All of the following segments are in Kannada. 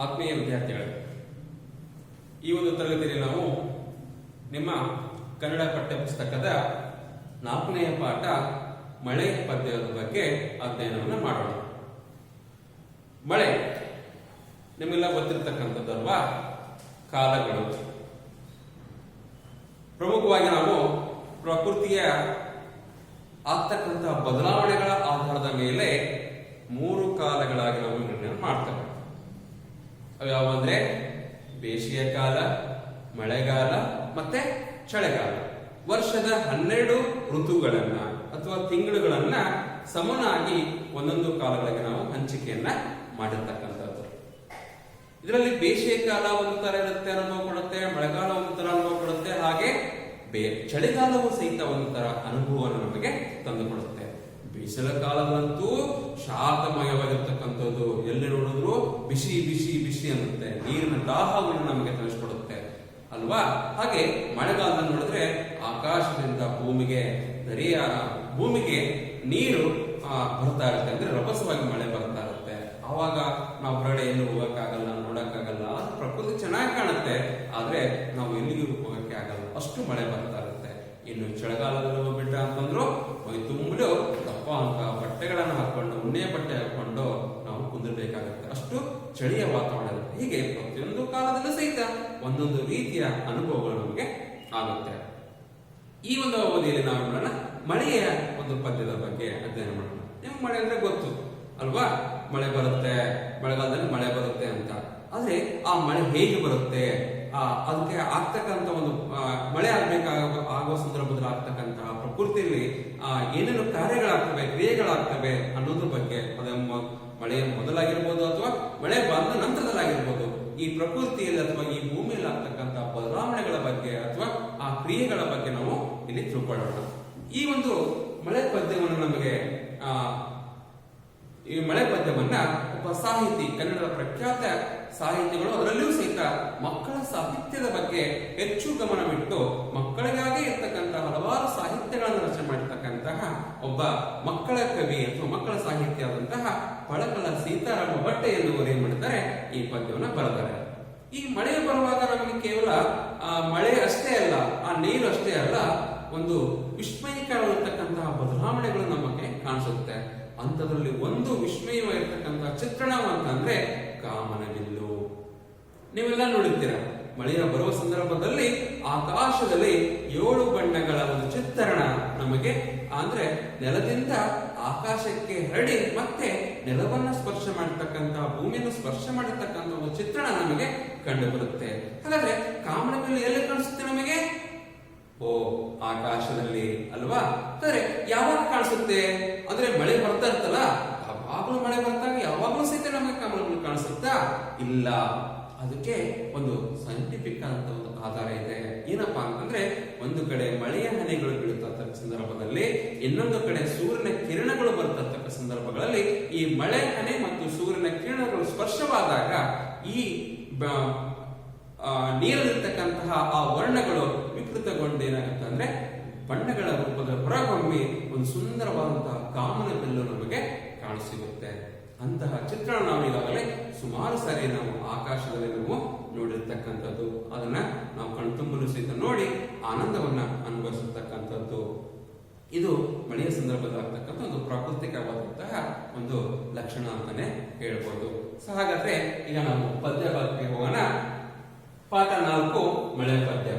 ಆತ್ಮೀಯ ವಿದ್ಯಾರ್ಥಿಗಳೇ, ಈ ಒಂದು ತರಗತಿಯಲ್ಲಿ ನಾವು ನಿಮ್ಮ ಕನ್ನಡ ಪಠ್ಯಪುಸ್ತಕದ 4ನೆಯ ಪಾಠ ಮಳೆ ಪದ್ಯದ ಬಗ್ಗೆ ಅಧ್ಯಯನವನ್ನು ಮಾಡೋಣ. ಮಳೆ ನಿಮ್ಮೆಲ್ಲ ಗೊತ್ತಿರತಕ್ಕಂಥದ್ದಲ್ವಾ? ಕಾಲಗಳು. ಪ್ರಮುಖವಾಗಿ ನಾವು ಪ್ರಕೃತಿಯ ಆಗ್ತಕ್ಕಂಥ ಬದಲಾವಣೆಗಳ ಆಧಾರದ ಮೇಲೆ 3 ಕಾಲಗಳಾಗಿ ನಾವು ನಿರ್ಣಯ ಮಾಡ್ತೇವೆ. ಅವು ಯಾವಂದ್ರೆ ಬೇಸಿಗೆ ಕಾಲ, ಮಳೆಗಾಲ ಮತ್ತೆ ಚಳಿಗಾಲ. ವರ್ಷದ 12 ಋತುಗಳನ್ನ ಅಥವಾ ತಿಂಗಳುಗಳನ್ನ ಸಮನಾಗಿ ಒಂದೊಂದು ಕಾಲಗಳಿಗೆ ನಾವು ಹಂಚಿಕೆಯನ್ನ ಮಾಡಿರ್ತಕ್ಕಂಥದ್ದು. ಇದರಲ್ಲಿ ಬೇಸಿಗೆ ಕಾಲ ಒಂದು ತರ ಇರುತ್ತೆ, ಅನುಭವ ಕೊಡುತ್ತೆ. ಮಳೆಗಾಲ ಒಂದು ತರ ಅನುಭವ ಕೊಡುತ್ತೆ. ಹಾಗೆ ಚಳಿಗಾಲವೂ ಸಹಿತ ಒಂದು ತರ ಅನುಭವವನ್ನು ನಮಗೆ ತಂದುಕೊಡುತ್ತೆ. ಬೇಸಿಗೆ ಕಾಲದಂತೂ ಶಾಖಮಯವಾಗಿರ್ತಕ್ಕಂಥದ್ದು. ಎಲ್ಲಿ ನೋಡಿದ್ರು ಬಿಸಿ ಬಿಸಿ ಬಿಸಿ ಅನ್ನುತ್ತೆ. ನೀರಿನ ದಾಹವನ್ನು ನಮಗೆ ತಿಳಿಸ್ಕೊಡುತ್ತೆ ಅಲ್ವಾ? ಹಾಗೆ ಮಳೆಗಾಲದಲ್ಲಿ ನೋಡಿದ್ರೆ ಆಕಾಶದಿಂದ ಭೂಮಿಗೆ ನೀರು ಬರ್ತಾ ಇರುತ್ತೆ. ಅಂದ್ರೆ ರಭಸವಾಗಿ ಮಳೆ ಬರ್ತಾ ಇರುತ್ತೆ. ಆವಾಗ ನಾವು ಹೊರಗಡೆ ಎಲ್ಲೂ ಹೋಗಕ್ಕಾಗಲ್ಲ, ನೋಡಕ್ಕಾಗಲ್ಲ. ಪ್ರಕೃತಿ ಚೆನ್ನಾಗಿ ಕಾಣುತ್ತೆ, ಆದ್ರೆ ನಾವು ಎಲ್ಲಿಗೂ ಹೋಗಕ್ಕೆ ಆಗಲ್ಲ, ಅಷ್ಟು ಮಳೆ ಬರ್ತಾ ಇರುತ್ತೆ. ಇನ್ನು ಚಳಿಗಾಲದಲ್ಲಿ ಹೋಗ್ಬಿಟ್ಟ ಅಂತಂದ್ರು ಮೈ ತುಂಬಲು ದಪ್ಪ ಅಂತ ಬಟ್ಟೆಗಳನ್ನು ಹಾಕೊಂಡು, ಉಣ್ಣೆ ಬಟ್ಟೆ ಹಾಕೊಂಡು ನಾವು ಕುಂದಿರ್ಬೇಕಾಗುತ್ತೆ. ಅಷ್ಟು ಚಳಿಯ ವಾತಾವರಣ ಇರುತ್ತೆ. ಹೀಗೆ ಪ್ರತಿಯೊಂದು ಕಾಲದಲ್ಲೂ ಸಹಿತ ಒಂದೊಂದು ರೀತಿಯ ಅನುಭವಗಳು ನಮಗೆ ಆಗುತ್ತೆ. ಈ ಒಂದು ಅವಧಿಯಲ್ಲಿ ನಾವು ನೋಡೋಣ ಮಳೆಯ ಒಂದು ಪದ್ಯದ ಬಗ್ಗೆ ಅಧ್ಯಯನ ಮಾಡೋಣ. ನಿಮ್ಗೆ ಮಳೆ ಅಂದ್ರೆ ಗೊತ್ತು ಅಲ್ವಾ? ಮಳೆ ಬರುತ್ತೆ, ಮಳೆಗಾಲದಲ್ಲಿ ಮಳೆ ಬರುತ್ತೆ ಅಂತ. ಆದ್ರೆ ಆ ಮಳೆ ಹೇಗೆ ಬರುತ್ತೆ, ಅದಕ್ಕೆ ಆಗ್ತಕ್ಕಂಥ ಒಂದು ಮಳೆ ಆಗುವ ಸಂದರ್ಭದಲ್ಲಿ ಆಗ್ತಕ್ಕಂತಹ ಪ್ರಕೃತಿಯಲ್ಲಿ ಏನೇನು ಕಾರ್ಯಗಳಾಗ್ತವೆ, ಕ್ರಿಯೆಗಳಾಗ್ತವೆ ಅನ್ನೋದ್ರ ಬಗ್ಗೆ, ಮಳೆಯ ಮೊದಲಾಗಿರ್ಬೋದು ಅಥವಾ ಮಳೆ ಬಂದ ನಂತರದಲ್ಲಾಗಿರ್ಬೋದು, ಈ ಪ್ರಕೃತಿಯಲ್ಲಿ ಅಥವಾ ಈ ಭೂಮಿಯಲ್ಲಿ ಆಗ್ತಕ್ಕಂತಹ ಬದಲಾವಣೆಗಳ ಬಗ್ಗೆ ಅಥವಾ ಆ ಕ್ರಿಯೆಗಳ ಬಗ್ಗೆ ನಾವು ಇಲ್ಲಿ ತಿಳ್ಕೊಳ್ಳೋಣ. ಈ ಒಂದು ಮಳೆ ಪದ್ಯವನ್ನು ಈ ಮಳೆ ಪದ್ಯವನ್ನ ಒಬ್ಬ ಸಾಹಿತಿ, ಕನ್ನಡದ ಪ್ರಖ್ಯಾತ ಸಾಹಿತಿಗಳು, ಅದರಲ್ಲಿಯೂ ಸಹಿತ ಮಕ್ಕಳ ಸಾಹಿತ್ಯದ ಬಗ್ಗೆ ಹೆಚ್ಚು ಗಮನವಿಟ್ಟು ಮಕ್ಕಳಿಗಾಗಿ ಇರ್ತಕ್ಕಂತಹ ಹಲವಾರು ಸಾಹಿತ್ಯಗಳನ್ನು ರಚನೆ ಮಾಡಿರ್ತಕ್ಕಂತಹ ಒಬ್ಬ ಮಕ್ಕಳ ಕವಿ ಅಥವಾ ಮಕ್ಕಳ ಸಾಹಿತ್ಯ ಆದಂತಹ ಪಳಕಲ ಸೀತಾರಾಮ ಭಟ್ಟೆ ಎನ್ನುವರು ಏನ್ ಮಾಡಿದ್ದಾರೆ, ಈ ಪದ್ಯವನ್ನು ಬರೆದಾರೆ. ಈ ಮಳೆ ಬರುವಾಗ ನಮಗೆ ಕೇವಲ ಮಳೆ ಅಷ್ಟೇ ಅಲ್ಲ, ಆ ನೀರು ಅಷ್ಟೇ ಅಲ್ಲ, ಒಂದು ವಿಸ್ಮಯಕರವಾಗಿರ್ತಕ್ಕಂತಹ ಬದಲಾವಣೆಗಳು ನಮಗೆ ಕಾಣಿಸುತ್ತೆ. ಅಂಥದ್ರಲ್ಲಿ ಒಂದು ವಿಸ್ಮಯವಾಗಿರ್ತಕ್ಕಂತಹ ಚಿತ್ರಣ ಅಂತಂದ್ರೆ ಕಾಮನಬಿಲ್ಲು. ನೀವೆಲ್ಲ ನೋಡಿರ್ತೀರ, ಮಳೆಯ ಬರುವ ಸಂದರ್ಭದಲ್ಲಿ ಆಕಾಶದಲ್ಲಿ 7 ಬಣ್ಣಗಳ ಒಂದು ಚಿತ್ರಣ ನಮಗೆ, ಅಂದ್ರೆ ನೆಲದಿಂದ ಆಕಾಶಕ್ಕೆ ಹರಡಿ ಮತ್ತೆ ನೆಲವನ್ನ ಸ್ಪರ್ಶ ಮಾಡಿರ್ತಕ್ಕಂತಹ, ಭೂಮಿಯನ್ನು ಸ್ಪರ್ಶ ಮಾಡಿರ್ತಕ್ಕಂಥ ಒಂದು ಚಿತ್ರಣ ನಮಗೆ ಕಂಡು ಬರುತ್ತೆ. ಹಾಗಾದ್ರೆ ಕಾಮನಬಿಲ್ಲು ಎಲ್ಲಿ ಕಾಣಿಸುತ್ತೆ ನಮಗೆ? ಆಕಾಶದಲ್ಲಿ ಅಲ್ವಾ? ಅಂದ್ರೆ ಯಾವಾಗ ಕಾಣಿಸುತ್ತೆ ಅಂದ್ರೆ ಮಳೆ ಬರ್ತಾ ಇರ್ತಲ್ಲ, ಯಾವಾಗ್ಲೂ ಮಳೆ ಬರ್ತಾಗ ಯಾವಾಗ್ಲೂ ಸಹಿತ ನಮಗೆ ಕಾಮನಬಿಲ್ಲು ಕಾಣಿಸುತ್ತಾ? ಇಲ್ಲ. ಅದಕ್ಕೆ ಒಂದು ಸೈಂಟಿಫಿಕ್ ಅಂತ ಒಂದು ಆಧಾರ ಇದೆ. ಏನಪ್ಪಾ ಅಂತಂದ್ರೆ, ಒಂದು ಕಡೆ ಮಳೆಯ ಹನಿಗಳು ಬೀಳುತ್ತಕ್ಕ ಸಂದರ್ಭದಲ್ಲಿ, ಇನ್ನೊಂದು ಕಡೆ ಸೂರ್ಯನ ಕಿರಣಗಳು ಬರ್ತಕ್ಕ ಸಂದರ್ಭಗಳಲ್ಲಿ ಈ ಮಳೆ ಹನಿ ಮತ್ತು ಸೂರ್ಯನ ಕಿರಣಗಳು ಸ್ಪರ್ಶವಾದಾಗ ಈ ನೀರಲ್ಲಿರ್ತಕ್ಕಂತಹ ಆ ವರ್ಣಗಳು ವಿಕೃತಗೊಂಡೇನಾಗುತ್ತೆ ಅಂದ್ರೆ ಬಣ್ಣಗಳ ರೂಪದ ಹೊರಗೊಮ್ಮೆ ಒಂದು ಸುಂದರವಾದಂತಹ ಕಾಮನಬಿಲ್ಲು ನಮಗೆ ಕಾಣಸಿಗುತ್ತೆ. ಅಂತಹ ಚಿತ್ರಣ ನಾವು ಈಗಾಗಲೇ ಸುಮಾರು ಸಾರಿ ನಾವು ಆಕಾಶದಲ್ಲಿ ನಾವು ನೋಡಿರ್ತಕ್ಕಂಥದ್ದು. ಅದನ್ನ ನಾವು ಕಣ್ತುಂಬಲು ಸಹಿತ ನೋಡಿ ಆನಂದವನ್ನ ಅನುಭವಿಸತಕ್ಕಂಥದ್ದು. ಇದು ಮಳೆಯ ಸಂದರ್ಭದಲ್ಲಾಗ್ತಕ್ಕಂಥ ಒಂದು ಪ್ರಾಕೃತಿಕವಾದಂತಹ ಒಂದು ಲಕ್ಷಣ ಅಂತಾನೆ ಹೇಳ್ಬೋದು. ಹಾಗಾದ್ರೆ ಈಗ ನಾವು ಪದ್ಯ ಬಗ್ಗೆ ಹೋಗೋಣ. ಪಾಠ 4 ಮಳೆ ಪದ್ಯ.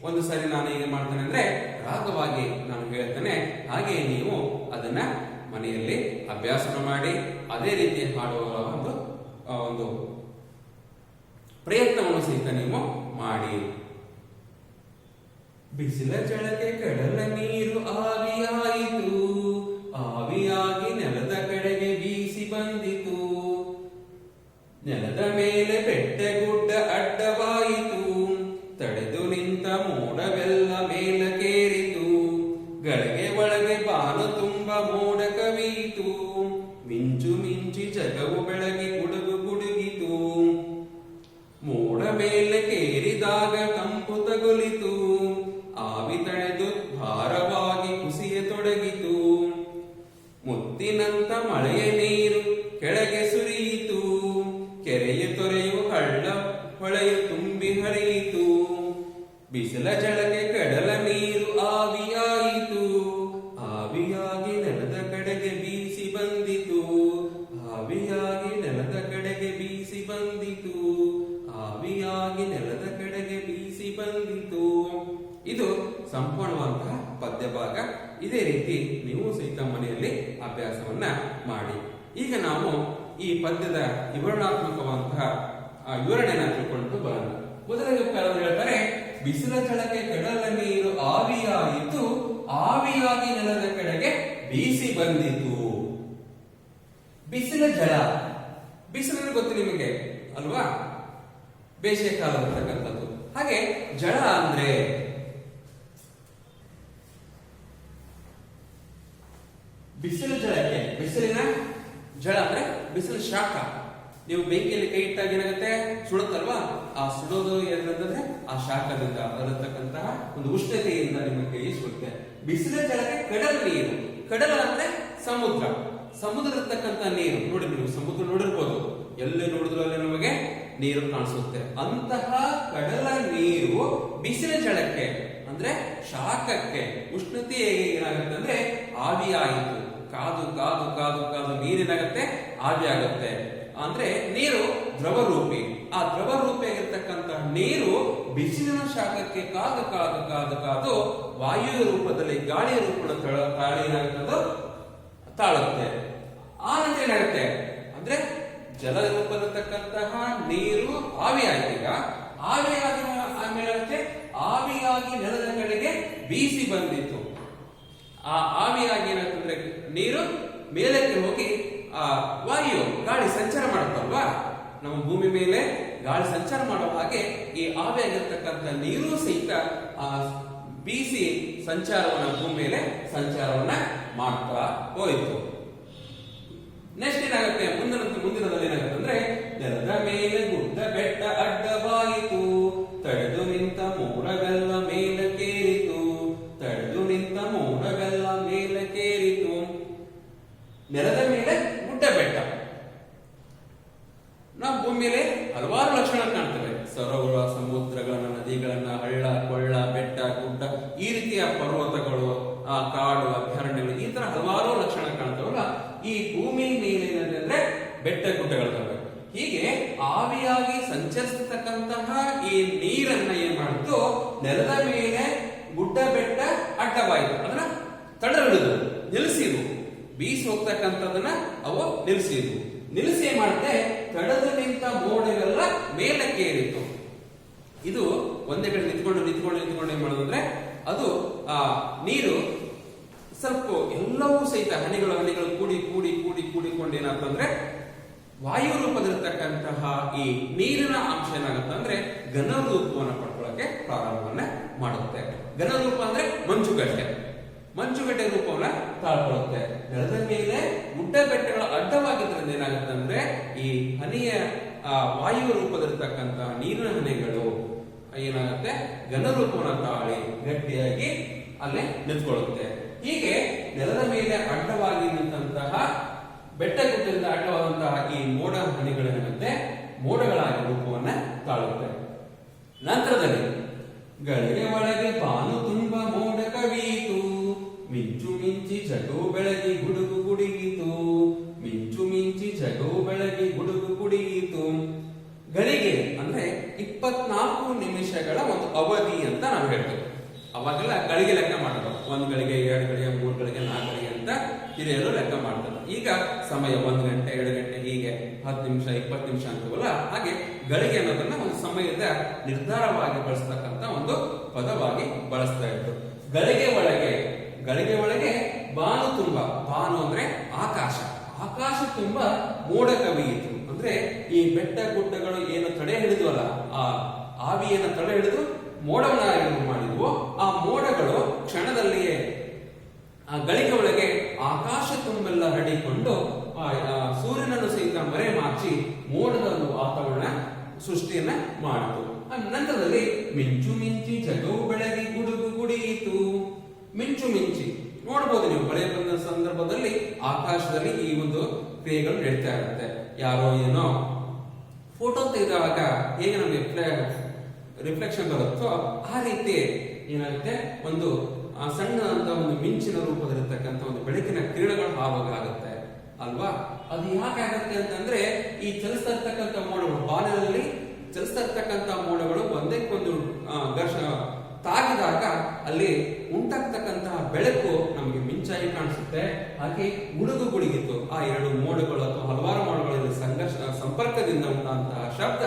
ಒಂದು ಸಾರಿ ನಾನು ಏನ್ ಮಾಡ್ತೇನೆ ಅಂದ್ರೆ ರಾಗವಾಗಿ ನಾನು ಹೇಳ್ತೇನೆ, ಹಾಗೆ ನೀವು ಅದನ್ನ ಮನೆಯಲ್ಲಿ ಅಭ್ಯಾಸ ಮಾಡಿ ಅದೇ ರೀತಿ ಹಾಡುವ ಒಂದು ಪ್ರಯತ್ನವನ್ನು ಸಹಿತ ನೀವು ಮಾಡಿ. ಬಿಸಿಲ ಚಳಕೆ ಕಡಲ ನೀರು ಆವಿಯಾಯಿತು, ಆವಿಯಾಗಿ ನೆಲದ ಕಡೆಗೆ ಬೀಸಿ ಬಂದಿತು, ನೆಲದ ಮೇಲೆ ಬೆಟ್ಟಗುಡ್ಡ ಅಡ್ಡವಾಯಿತು, ತಡೆದು ನಿಂತ ಮೋಡವೆಲ್ಲ ಮೇಲಕ್ಕೇರಿತು, ಗಳಿಗೆ ಒಳಗೆ ಬಾನು ತುಂಬ ಮೋಡ ಕವಿಯಿತು, ಮಿಂಚು ಮಿಂಚಿ ಜಗವು ಬೆಳಗಿ ಗುಡುಗು ಗುಡುಗಿತು, ಮೋಡ ಮೇಲೆ ಕೇರಿದಾಗ ತಂಪು ತಗುಲಿತು, ಆವಿ ತಳೆದು ಭಾರವಾಗಿ ಕುಸಿಯ ತೊಡಗಿತು, ಮುತ್ತಿನಂತ ಮಳೆಯ ನೀರು ಕೆಳಗೆ ಸುರಿಯಿತು, ಕೆರೆಯ ತೊರೆಯು ಇದೇ ರೀತಿ ನೀವು ಸಹಿತ ಮನೆಯಲ್ಲಿ ಅಭ್ಯಾಸವನ್ನ ಮಾಡಿ. ಈಗ ನಾವು ಈ ಪದ್ಯದ ವಿವರಣಾತ್ಮಕವಾದಂತಹ ವಿವರಣೆಯನ್ನು ತಿಳ್ಕೊಂಡು ಬರೋಣ. ಮೊದಲನೇ ಹೇಳ್ತಾರೆ, ಬಿಸಿಲ ಜಳಕ್ಕೆ ಕಡಲ ನೀರು ಆವಿಯಾಯಿತು, ಆವಿಯಾಗಿ ನೆಲದ ಕಡೆಗೆ ಬೀಸಿ ಬಂದಿತು. ಬಿಸಿಲ ಜಳ, ಬಿಸಿಲನ್ನು ಗೊತ್ತು ನಿಮಗೆ ಅಲ್ವಾ, ಬೇಸಿಗೆ ಕಾಲ ಬರ್ತಕ್ಕಂಥದ್ದು. ಹಾಗೆ ಜಳ ಅಂದ್ರೆ ಬಿಸಿಲು ಜಳಕ್ಕೆ, ಬಿಸಿಲಿನ ಜಳ ಅಂದ್ರೆ ಬಿಸಿಲು ಶಾಖ. ನೀವು ಬೆಂಕಿಯಲ್ಲಿ ಕೈ ಇಟ್ಟಾಗ ಏನಾಗುತ್ತೆ, ಸುಡುತ್ತಲ್ವಾ, ಆ ಸುಡೋದು ಏನಂತಂದ್ರೆ ಆ ಶಾಖದಿಂದ ಬರತಕ್ಕಂತಹ ಒಂದು ಉಷ್ಣತೆಯಿಂದ ನಿಮ್ಮ ಕೈ ಸುಡುತ್ತೆ. ಬಿಸಿಲ ಜಳಕ್ಕೆ ಕಡಲ ನೀರು, ಕಡಲ ಅಂದ್ರೆ ಸಮುದ್ರ, ಸಮುದ್ರ ಇರ್ತಕ್ಕಂಥ ನೀರು. ನೋಡಿ, ನೀವು ಸಮುದ್ರ ನೋಡಿರ್ಬೋದು, ಎಲ್ಲಿ ನೋಡಿದ್ರು ಅಲ್ಲಿ ನಮಗೆ ನೀರು ಕಾಣಿಸುತ್ತೆ. ಅಂತಹ ಕಡಲ ನೀರು ಬಿಸಿಲ ಜಳಕ್ಕೆ ಅಂದ್ರೆ ಶಾಖಕ್ಕೆ, ಉಷ್ಣತೆ ಏನಾಗುತ್ತೆ ಅಂದ್ರೆ ಆವಿಯಾಯಿತು. ಕಾದು ಕಾದು ಕಾದು ಕಾದು ನೀರೇನಾಗುತ್ತೆ, ಆವಿ ಆಗುತ್ತೆ. ಅಂದ್ರೆ ನೀರು ದ್ರವರೂಪಿ. ಆ ದ್ರವರೂಪಿಯಾಗಿರ್ತಕ್ಕಂತಹ ನೀರು ಬಿಸಿಲಿನ ಶಾಖಕ್ಕೆ ಕಾದು ಕಾದು ಕಾದು ಕಾದು ವಾಯು ರೂಪದಲ್ಲಿ, ಗಾಳಿಯ ರೂಪದ ಗಾಳಿ ಏನಾಗುತ್ತದೋ ತಾಳುತ್ತೆ. ಆ ನಂತರ ಏನಾಗುತ್ತೆ ಅಂದ್ರೆ ಜಲ ರೂಪದಲ್ಲಿರ್ತಕ್ಕಂತಹ ನೀರು ಆವಿಯಾಗಿ, ಈಗ ಆವಿಯಾಗಿ ಆಮೇಲೆ ಆವಿಯಾಗಿ ನೆಲದ ಕಡೆಗೆ ಬೀಸಿ ಬಂದಿತ್ತು. ಆ ಆವಿಯಾಗಿ ಏನಾಗ್ತಂದ್ರೆ ನೀರು ಮೇಲಕ್ಕೆ ಹೋಗಿ ಆ ವಾಯು ಗಾಳಿ ಸಂಚಾರ ಮಾಡುತ್ತಲ್ವಾ, ನಮ್ಮ ಭೂಮಿ ಮೇಲೆ ಗಾಳಿ ಸಂಚಾರ ಮಾಡುವ ಹಾಗೆ ಈ ಆವಿಯಾಗಿರ್ತಕ್ಕಂಥ ನೀರು ಸಹಿತ ಆ ಬೀಸಿ ಸಂಚಾರವನ್ನ ಭೂಮಿ ಮೇಲೆ ಸಂಚಾರವನ್ನ ಮಾಡ್ತಾ ಹೋಯಿತು. ನೆಕ್ಸ್ಟ್ ಏನಾಗುತ್ತೆ, ಮುಂದಿನದಲ್ಲಿ ಏನಾಗುತ್ತೆ ಅಂದ್ರೆ, ನೆಲದ ಮೇಲೆ ಗುಡ್ಡ ಬೆಟ್ಟ ಅಡ್ಡವಾಯಿತು, ತಡೆದು ನಿಂತ ಮೋಡವೆಲ್ಲ ಮೇಲಕ್ಕೇರಿತು, ತಡೆದು ನಿಂತ ಮೋಡವೆಲ್ಲ ಮೇಲಕ್ಕೇರಿತು. ನೆಲದ ಮೇಲೆ ಗುಡ್ಡ ಬೆಟ್ಟ, ನಾವು ಭೂಮಿ ಮೇಲೆ ಹಲವಾರು ಲಕ್ಷಣ ಕಾಣ್ತವೆ. ಸರೋವರ, ಸಮುದ್ರಗಳನ್ನ, ನದಿಗಳನ್ನ, ಹಳ್ಳ ಕೊಳ್ಳ, ಬೆಟ್ಟ ಗುಡ್ಡ, ಈ ರೀತಿಯ ಪರ್ವತಗಳು, ಆ ಕಾಡು, ಅಭಯಾರಣ್ಯಗಳು, ಈ ತರ ಹಲವಾರು ಲಕ್ಷಣ ಕಾಣ್ತವಲ್ಲ. ಈ ಭೂಮಿ ಮೇಲಿನಂದ್ರೆ ಬೆಟ್ಟ ಗುಡ್ಡಗಳಿರ್ತವೆ. ಹೀಗೆ ಆವಿಯಾಗಿ ಸಂಚರಿಸತಕ್ಕಂತಹ ಈ ನೀರನ್ನ ಏನ್ ಮಾಡಿತು, ನೆಲದ ಮೇಲೆ ಗುಡ್ಡ ಬೆಟ್ಟ ಅಡ್ಡವಾಯಿತು, ಅದನ್ನ ತಡ ಹಿಡಿದು ನಿಲ್ಲಿಸಿದ್ವು. ಬೀಸಿ ಹೋಗ್ತಕ್ಕಂಥದನ್ನ ಅವು ನಿಲ್ಲಿಸಿ ಏನ್ ಮಾಡುತ್ತೆ, ತಡೆದು ನಿಂತ ಮೋಡವೆಲ್ಲ ಮೇಲಕ್ಕೆ ಏರಿತು. ಇದು ಒಂದೇ ಕಡೆ ನಿಂತ್ಕೊಂಡು ಏನ್ ಮಾಡೋದಂದ್ರೆ, ಅದು ಆ ನೀರು ಸ್ವಲ್ಪ ಎಲ್ಲವೂ ಸಹಿತ ಹನಿಗಳು ಕೂಡಿಕೊಂಡು ಏನಾಗ್ತಂದ್ರೆ ವಾಯು ರೂಪದಲ್ಲಿರ್ತಕ್ಕಂತಹ ಈ ನೀರಿನ ಅಂಶ ಏನಾಗುತ್ತಂದ್ರೆ ಘನ ರೂಪವನ್ನು ಪಡ್ಕೊಳ್ಳಕ್ಕೆ ಪ್ರಾರಂಭವನ್ನ ಮಾಡುತ್ತೆ. ಘನ ರೂಪ ಅಂದ್ರೆ ಮಂಚುಗಡ್ಡೆ ರೂಪವನ್ನ ತಾಳ್ಕೊಳ್ಳುತ್ತೆ. ನೆಲದ ಮೇಲೆ ಗುಡ್ಡ ಬೆಟ್ಟಗಳ ಅಡ್ಡವಾಗಿದ್ರಿಂದ ಏನಾಗುತ್ತೆ ಅಂದ್ರೆ ಈ ಹನಿಯ ವಾಯು ರೂಪದಲ್ಲಿರ್ತಕ್ಕಂತಹ ನೀರಿನ ಹನಿಗಳು ಏನಾಗುತ್ತೆ, ಘನ ರೂಪವನ್ನ ತಾಳಿ ಗಟ್ಟಿಯಾಗಿ ಅಲ್ಲೇ ನಿಂತ್ಕೊಳ್ಳುತ್ತೆ. ಹೀಗೆ ನೆಲದ ಮೇಲೆ ಅಡ್ಡವಾಗಿ ನಿಂತಹ ಬೆಟ್ಟ ಗುಡ್ಡದಿಂದ ಅಡ್ಡವಾದಂತಹ ಈ ಮೋಡ ಹನಿಗಳೇನಾಗುತ್ತೆ, ಮೋಡಗಳಾಗಿ ರೂಪವನ್ನ ತಾಳುತ್ತೆ. ನಂತರದಲ್ಲಿ ಗಳಿಗೆ ಒಳಗೆ ಬಾನು ತುಂಬ ಮೋಡ ಕವಿಯಿತು, ಮಿಂಚು ಮಿಂಚಿ ಜಗವು ಬೆಳಗಿ ಗುಡುಗು ಗುಡುಗಿತು, ಮಿಂಚು ಮಿಂಚಿ ಜಗವು ಬೆಳಗಿ ಗುಡುಗು ಗುಡುಗಿತು. ಗಳಿಗೆ ಅಂದ್ರೆ 24 ನಿಮಿಷಗಳ ಒಂದು ಅವಧಿ ಅಂತ ನಾವು ಹೇಳ್ತೇವೆ. ಅವಾಗೆಲ್ಲ ಗಳಿಗೆ ಲೆಕ್ಕ ಮಾಡೋದು, 1 ಗಳಿಗೆ 2 ಗಳಿಗೆ 3 ಗಳಿಗೆ 4 ಗಳಿಗೆ ಅಂತ ಹಿರಿಯರು ಲೆಕ್ಕ ಮಾಡ್ತಾರೆ. ಈಗ ಸಮಯ 1 ಗಂಟೆ 2 ಗಂಟೆ ಹೀಗೆ 10 ನಿಮಿಷ 20 ನಿಮಿಷ ಅಂತವಲ್ಲ, ಹಾಗೆ ಗಳಿಗೆ ಅನ್ನೋದನ್ನ ಒಂದು ಸಮಯದ ನಿರ್ಧಾರವಾಗಿ ಬಳಸ್ತಕ್ಕಂಥ ಒಂದು ಪದವಾಗಿ ಬಳಸ್ತಾ ಇದ್ರು. ಗಳಿಗೆ ಒಳಗೆ ಬಾನು ತುಂಬ, ಬಾನು ಅಂದ್ರೆ ಆಕಾಶ ತುಂಬ ಮೋಡ ಕವಿಯಿತು. ಅಂದ್ರೆ ಈ ಬೆಟ್ಟ ಗುಡ್ಡಗಳು ಏನು ತಡೆ ಹಿಡಿದ್ವಲ್ಲ, ಆ ಆವಿಯನ್ನು ತಡೆ ಹಿಡಿದು ಮೋಡವನ್ನ ಮಾಡಿದ್ವು. ಆ ಮೋಡಗಳು ಕ್ಷಣದಲ್ಲಿಯೇ ಆ ಗಳಿಗೆ ಒಳಗೆ ಆಕಾಶ ತುಂಬೆಲ್ಲ ಹರಡಿಕೊಂಡು ಸೂರ್ಯನನ್ನು ಸಹಿತ ಮರೆ ಮಾಚಿ ಮೋಡದ ಒಂದು ವಾತಾವರಣ ಸೃಷ್ಟಿಯನ್ನ ಮಾಡಿತು. ನಂತರದಲ್ಲಿ ಮಿಂಚು ಮಿಂಚಿ ಜಗವು ಬೆಳಗಿ ಗುಡುಗು ಗುಡಿಯಿತು. ಮಿಂಚು ಮಿಂಚಿ ನೋಡಬಹುದು ನೀವು, ಮಳೆ ಬಂದ ಸಂದರ್ಭದಲ್ಲಿ ಆಕಾಶದಲ್ಲಿ ಈ ಒಂದು ಕ್ರಿಯೆಗಳು ನಡೀತಾ ಇರುತ್ತೆ. ಯಾರೋ ಏನೋ ಫೋಟೋ ತೆಗೆದಾಗ ಹೇಗೆ ನಮಗೆ ರಿಫ್ಲೆಕ್ಷನ್ ಬರುತ್ತೋ ಆ ರೀತಿ ಏನಾಗುತ್ತೆ, ಒಂದು ಸಣ್ಣ ಅಂತ ಒಂದು ಮಿಂಚಿನ ರೂಪದಲ್ಲಿರ್ತಕ್ಕಂಥ ಒಂದು ಬೆಳಕಿನ ಕಿರಣಗಳು ಆಗುತ್ತೆ ಅಲ್ವಾ. ಅದು ಯಾಕೆ ಆಗುತ್ತೆ ಅಂತಂದ್ರೆ ಈ ಚಲಿಸ್ತಾ ಇರ್ತಕ್ಕಂಥ ಮೋಡಗಳು, ಬಾನದಲ್ಲಿ ಚಲಿಸ್ತಾ ಇರ್ತಕ್ಕಂಥ ಮೋಡಗಳು ಒಂದಕ್ಕೊಂದು ತಾಗಿದಾಗ ಅಲ್ಲಿ ಉಂಟಾಗ್ತಕ್ಕಂತಹ ಬೆಳಕು ನಮಗೆ ಮಿಂಚಾಗಿ ಕಾಣಿಸುತ್ತೆ. ಹಾಗೆ ಗುಡುಗಿತು ಆ ಎರಡು ಮೋಡಗಳು ಅಥವಾ ಹಲವಾರು ಮೋಡಗಳಲ್ಲಿ ಸಂಪರ್ಕದಿಂದ ಉಂಟಾದಂತಹ ಶಬ್ದ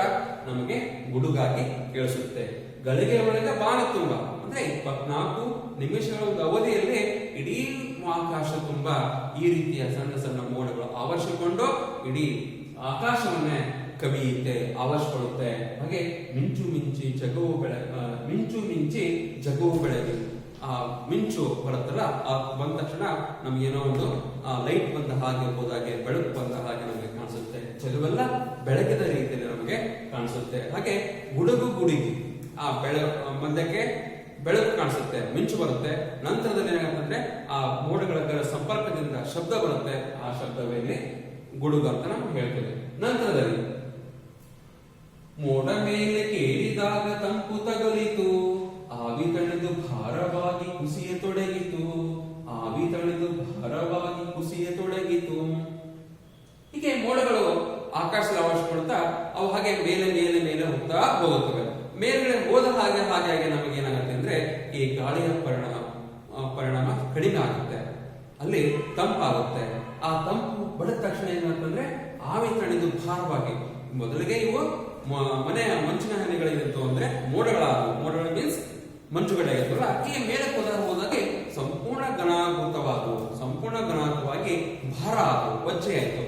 ನಮಗೆ ಗುಡುಗಾಗಿ ಕೇಳಿಸುತ್ತೆ. ಗಳಿಗೆ ಒಳಗೆ ಬಾನ ತುಂಬ ಅಂದ್ರೆ 24 ನಿಮಿಷಗಳ ಒಂದು ಅವಧಿಯಲ್ಲಿ ಇಡೀ ಆಕಾಶ ತುಂಬಾ ಈ ರೀತಿಯ ಸಣ್ಣ ಸಣ್ಣ ಮೋಡಗಳು ಆವರಿಸಿಕೊಂಡು ಇಡೀ ಆಕಾಶವನ್ನೇ ಕವಿಯುತ್ತೆ, ಆವರಿಸಿಕೊಳ್ಳುತ್ತೆ. ಹಾಗೆ ಮಿಂಚು ಮಿಂಚಿ ಜಗವು ಬೆಳಗಿ ಆ ಮಿಂಚು ಬರುತ್ತಲ್ಲ, ಆ ಬಂದ ತಕ್ಷಣ ನಮ್ಗೇನೋ ಒಂದು ಲೈಟ್ ಬಂದ ಹಾಗೆ ಹೋದಾಗೆ, ಬೆಳಕು ಬಂದ ಹಾಗೆ ನಮಗೆ ಕಾಣಿಸುತ್ತೆ. ಜಗವೆಲ್ಲ ಬೆಳಕಿದ ರೀತಿಯಲ್ಲಿ ನಮಗೆ ಕಾಣಿಸುತ್ತೆ. ಹಾಗೆ ಗುಡುಗಿ ಆ ಮಧ್ಯಕ್ಕೆ ಬೆಳಕು ಕಾಣಿಸುತ್ತೆ, ಮಿಂಚು ಬರುತ್ತೆ. ನಂತರದಲ್ಲಿ ಏನಾಗುತ್ತೆ, ಆ ಮೋಡಗಳ ಸಂಪರ್ಕದಿಂದ ಶಬ್ದ ಬರುತ್ತೆ. ಆ ಶಬ್ದವೇ ಇಲ್ಲಿ ಗುಡುಗು ಅಂತ ನಾವು ಹೇಳ್ತೇವೆ. ನಂತರದಲ್ಲಿ ಮೋಡ ಮೇಲೆ ಕೇಳಿದಾಗ ತಂಪು ತಗುಲಿತು, ಆವಿ ತಣಿದು ಭಾರವಾಗಿ ಕುಸಿಯತೊಡಗಿತು, ಆವಿ ತಣಿದು ಭಾರವಾಗಿ ಕುಸಿಯತೊಡಗಿತು. ಹೀಗೆ ಮೋಡಗಳು ಆಕಾಶದಲ್ಲಿ ಆವರಿಸಿಕೊಳ್ತಾ ಅವು ಹಾಗೆ ಮೇಲೆ ಮೇಲೆ ಮೇಲೆ ಹೋಗ್ತಾ ಹೋಗುತ್ತವೆ. ಮೇಲ್ಗಡೆ ಹೋದ ಹಾಗೆ ನಮಗೆ ಏನಾಗುತ್ತೆ ಅಂದ್ರೆ ಈ ಗಾಳಿಯ ಪರಿಣಾಮ ಕಡಿಮೆ ಆಗುತ್ತೆ, ಅಲ್ಲಿ ತಂಪಾಗುತ್ತೆ. ಆ ತಂಪು ಬಡಿದ ತಕ್ಷಣ ಏನಾಗ್ತಂದ್ರೆ ಆವಿ ತಣಿದು ಭಾರವಾಗಿ, ಮೊದಲಿಗೆ ಇವು ಮನೆಯ ಮಂಚಿನ ಹನಿಗಳಿತ್ತು ಅಂದ್ರೆ ಮೋಡಗಳು ಮೀನ್ಸ್ ಮಂಚುಗಡ್ಡೆಯಾಗಿತ್ತಲ್ಲ, ಈ ಮೇಲೆ ಹೋದಾಗೆ ಸಂಪೂರ್ಣ ಘನಾತವಾಗಿ ಭಾರ ಆದವು, ಒಜ್ಜೆಯಾಯಿತು.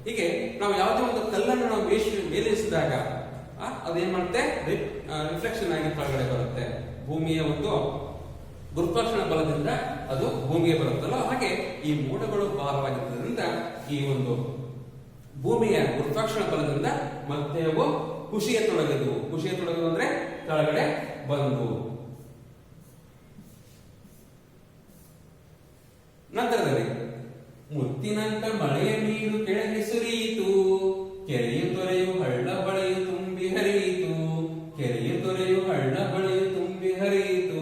ಹೀಗೆ ನಾವು ಯಾವುದೇ ಒಂದು ಕಲ್ಲನ್ನು ನಾವು ಮೇಲಿಸಿದಾಗ ಅದೇನ್ ಮಾಡುತ್ತೆ, ರಿಫ್ಲೆಕ್ಷನ್ ಆಗಿ ಕೆಳಗಡೆ ಬರುತ್ತೆ. ಭೂಮಿಯ ಒಂದು ಗುರುತ್ವಾಕರ್ಷಣ ಬಲದಿಂದ ಅದು ಭೂಮಿಗೆ ಬರುತ್ತಲ್ಲ, ಹಾಗೆ ಈ ಮೋಡಗಳು ಭಾರವಾಗಿದ್ದರಿಂದ ಈ ಒಂದು ಭೂಮಿಯ ಗುರುತ್ವಾಕರ್ಷಣ ಬಲದಿಂದ ಮತ್ತೆ ಅವು ಕುಸಿಯತೊಡಗಿದವು ಅಂದ್ರೆ ಕೆಳಗಡೆ ಬಂದು. ನಂತರದಲ್ಲಿ ಮುತ್ತಿನಂತ ಮಳೆಯ ನೀರು ಕೆಳಗೆ ಸುರಿಯಿತು, ಕೆರೆಯು ತೊರೆಯು ಹಳ್ಳ ಬಳೆಯು ತುಂಬಿ ಹರಿಯಿತು, ಕೆರೆಯು ತೊರೆಯು ಹಳ್ಳ ಬಳೆಯು ತುಂಬಿ ಹರಿಯಿತು.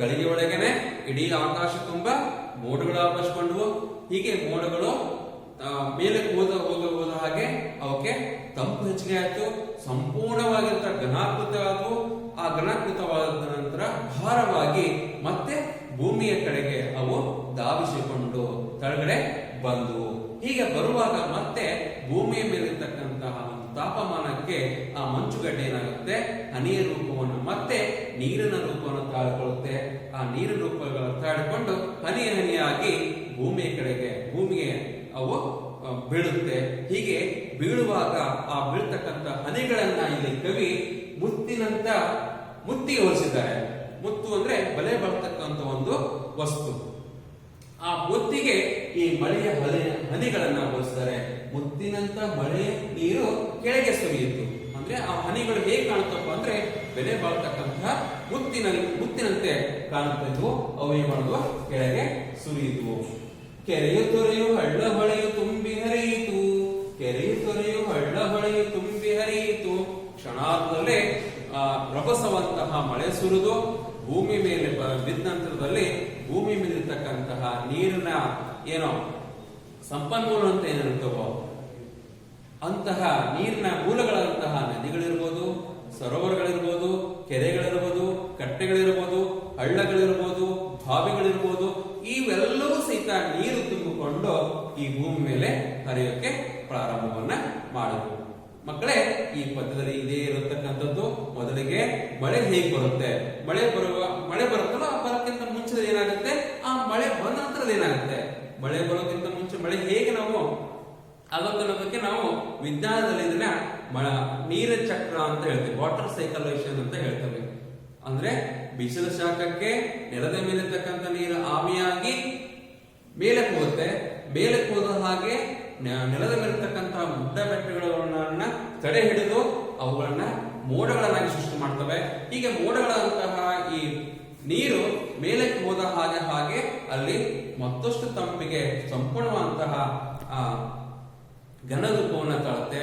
ಗಳಿಗೆ ಒಳಗೇನೆ ಇಡೀ ಆಕಾಶ ತುಂಬಾ ಮೋಡಗಳು ಆವರಿಸಿಕೊಂಡವು. ಹೀಗೆ ಮೋಡಗಳು ಮೇಲೆ ಹೋದ ಹಾಗೆ ಅವಕ್ಕೆ ತಂಪು ಹೆಚ್ಚಿಗೆ ಆಯ್ತು, ಸಂಪೂರ್ಣವಾಗಿರುತ್ತ ಘನಾಕೃತವಾದವು. ಆ ಘನಾಕೃತವಾದ ನಂತರ ಭಾರವಾಗಿ ಮತ್ತೆ ಭೂಮಿಯ ಕಡೆಗೆ ಅವು ಧಾವಿಸಿಕೊಂಡು ಕೆಳಗಡೆ ಬಂದು. ಹೀಗೆ ಬರುವಾಗ ಮತ್ತೆ ಭೂಮಿಯ ಮೇಲಿರ್ತಕ್ಕಂತಹ ಒಂದು ತಾಪಮಾನಕ್ಕೆ ಆ ಮಂಚುಗಡ್ಡೆ ಏನಾಗುತ್ತೆ, ಹನಿಯ ರೂಪವನ್ನು ಮತ್ತೆ ನೀರಿನ ರೂಪವನ್ನು ತಾಳಿಕೊಳ್ಳುತ್ತೆ. ಆ ನೀರಿನ ರೂಪಗಳನ್ನು ತಾಳಿಕೊಂಡು ಹನಿಯಾಗಿ ಭೂಮಿಗೆ ಅವು ಬೀಳುತ್ತೆ. ಹೀಗೆ ಬೀಳುವಾಗ ಆ ಬೀಳ್ತಕ್ಕಂಥ ಹನಿಗಳನ್ನ ಇಲ್ಲಿ ಕವಿ ಮುತ್ತಿಗೆ ಹೋಲಿಸಿದ್ದಾರೆ. ಮುತ್ತು ಅಂದ್ರೆ ಬೆಲೆ ಬಾಳ್ತಕ್ಕಂಥ ಒಂದು ವಸ್ತು. ಆ ಮುತ್ತಿಗೆ ಈ ಮಳೆಯ ಹನಿಗಳನ್ನ ಹೋಲಿಸಿದ್ದಾರೆ. ಮುತ್ತಿನಂತ ಮಳೆ ನೀರು ಕೆಳಗೆ ಸುರಿಯಿತು ಅಂದ್ರೆ ಆ ಹನಿಗಳು ಹೇಗೆ ಕಾಣುತ್ತಪ್ಪ ಅಂದ್ರೆ ಬೆಲೆ ಬಾಳ್ತಕ್ಕಂತಹ ಮುತ್ತಿನಂತೆ ಕಾಣುತ್ತಿದ್ವು. ಅವು ಏನ್ ಮಾಡುವ, ಕೆಳಗೆ ಸುರಿಯಿತು. ಕೆರೆಯು ತೊರೆಯು ಹಳ್ಳ ಹೊಳೆಯು ತುಂಬಿ ಹರಿಯಿತು, ಕೆರೆಯು ತೊರೆಯು ಹಳ್ಳ ಹೊಳೆಯು ತುಂಬಿ ಹರಿಯಿತು. ಕ್ಷಣಾರ್ಧದಲ್ಲೇ ರಭಸವಂತಹ ಮಳೆ ಸುರಿದು ಭೂಮಿ ಮೇಲೆ ಬಿದ್ದ ನಂತರದಲ್ಲಿ ಭೂಮಿ ಮೇಲಿರ್ತಕ್ಕಂತಹ ನೀರಿನ ಸಂಪನ್ಮೂಲ ಅಂತ ಏನಿರುತ್ತವೋ ಅಂತಹ ನೀರಿನ ಮೂಲಗಳಂತಹ ನದಿಗಳಿರ್ಬೋದು, ಸರೋವರಗಳಿರ್ಬೋದು, ಕೆರೆಗಳಿರ್ಬೋದು, ಕಟ್ಟೆಗಳಿರ್ಬೋದು, ಹಳ್ಳಗಳಿರ್ಬೋದು, ಬಾವಿಗಳಿರ್ಬೋದು, ಇವೆಲ್ಲವೂ ಸಹಿತ ನೀರು ತುಂಬಿಕೊಂಡು ಈ ಭೂಮಿ ಮೇಲೆ ಹರಿಯೋಕೆ ಪ್ರಾರಂಭವನ್ನ ಮಾಡಿದ್ರು. ಮಕ್ಕಳೇ, ಈ ಪದ್ಯದಲ್ಲಿ ಇದೇ ಇರತಕ್ಕಂಥದ್ದು. ಮೊದಲಿಗೆ ಮಳೆ ಹೇಗೆ ಬರುತ್ತೆ, ಮಳೆ ಬರುತ್ತಲ್ಲ, ಬರೋಕ್ಕಿಂತ ಮುಂಚೆ ಏನಾಗುತ್ತೆ, ಆ ಮಳೆ ಬಂದ ನಂತರದ ಏನಾಗುತ್ತೆ, ಮಳೆ ಬರೋಕ್ಕಿಂತ ಮುಂಚೆ ಮಳೆ ಹೇಗೆ ನಾವು ಆಗೋದಕ್ಕೆ ನಾವು ವಿಜ್ಞಾನದಲ್ಲಿ ಇದನ್ನ ನೀರ ಚಕ್ರ ಅಂತ ಹೇಳ್ತೇವೆ, ವಾಟರ್ ಸೈಕಲೇಷನ್ ಅಂತ ಹೇಳ್ತೇವೆ. ಅಂದ್ರೆ ಬಿಸಿಲ ಶಾಖಕ್ಕೆ ನೆಲದ ಮೇಲಿರ್ತಕ್ಕಂಥ ನೀರು ಆವಿಯಾಗಿ ಮೇಲಕ್ಕೆ ಹೋಗುತ್ತೆ. ಮೇಲಕ್ಕೆ ಹೋದ ಹಾಗೆ ನೆಲದ ಮೇಲಿರ್ತಕ್ಕಂತಹ ಗುಡ್ಡ ಬೆಟ್ಟಗಳನ್ನ ತಡೆ ಹಿಡಿದು ಅವುಗಳನ್ನ ಮೋಡಗಳನ್ನಾಗಿ ಸೃಷ್ಟಿ ಮಾಡ್ತವೆ. ಹೀಗೆ ಮೋಡಗಳಂತಹ ಈ ನೀರು ಮೇಲಕ್ಕೆ ಹೋದ ಹಾಗೆ ಅಲ್ಲಿ ಮತ್ತಷ್ಟು ತಂಪಿಗೆ ಸಂಪೂರ್ಣವಾದಂತಹ ಘನ ರೂಪವನ್ನು ತಾಳುತ್ತೆ,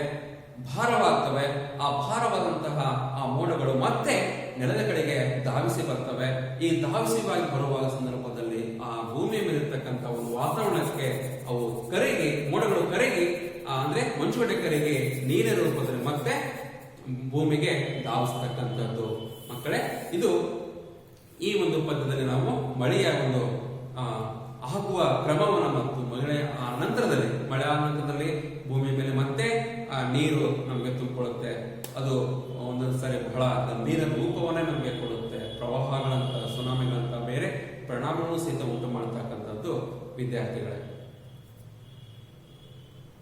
ಭಾರವಾಗ್ತವೆ. ಆ ಭಾರವಾದಂತಹ ಆ ಮೋಡಗಳು ಮತ್ತೆ ನೆಲದ ಕಡೆಗೆ ಧಾವಿಸಿ ಬರ್ತವೆ. ಈ ಧಾವಿಸಿವಾಗಿ ಬರುವ ಸಂದರ್ಭದಲ್ಲಿ ಆ ಭೂಮಿಯ ಮೇಲಿರ್ತಕ್ಕಂಥ ಒಂದು ವಾತಾವರಣಕ್ಕೆ ಅವು ಮೋಡಗಳು ಕರಗಿ ಅಂದ್ರೆ ಮಂಚುಗಡ್ಡೆ ಕರಗಿ ನೀರಿನ ರೂಪದಲ್ಲಿ ಮತ್ತೆ ಭೂಮಿಗೆ ಧಾವಿಸ್ತಕ್ಕಂಥದ್ದು. ಮಕ್ಕಳೇ, ಇದು ಈ ಒಂದು ಪದ್ಯದಲ್ಲಿ ನಾವು ಮಳೆಯ ಒಂದು ಆಗುವ ಕ್ರಮವನ್ನು ಮತ್ತು ಮಳೆಯ ನಂತರದಲ್ಲಿ, ಮಳೆ ಆದ ನಂತರದಲ್ಲಿ ಭೂಮಿಯ ಮೇಲೆ ಮತ್ತೆ ನೀರು ನಮಗೆ ತುಂಬಿಕೊಳ್ಳುತ್ತೆ. ಅದು ಒಂದೊಂದು ಸಾರಿ ಬಹಳ ಗಂಭೀರ ರೂಪವನ್ನೇ ನಮಗೆ ಕೊಡುತ್ತೆ. ಪ್ರವಾಹಗಳಂತ, ಸುನಾಮಿಗಳಂತ ಬೇರೆ ಪರಿಣಾಮವನ್ನು ಸಹಿತ ಉಂಟು ಮಾಡತಕ್ಕಂಥದ್ದು ವಿದ್ಯಾರ್ಥಿಗಳೇ.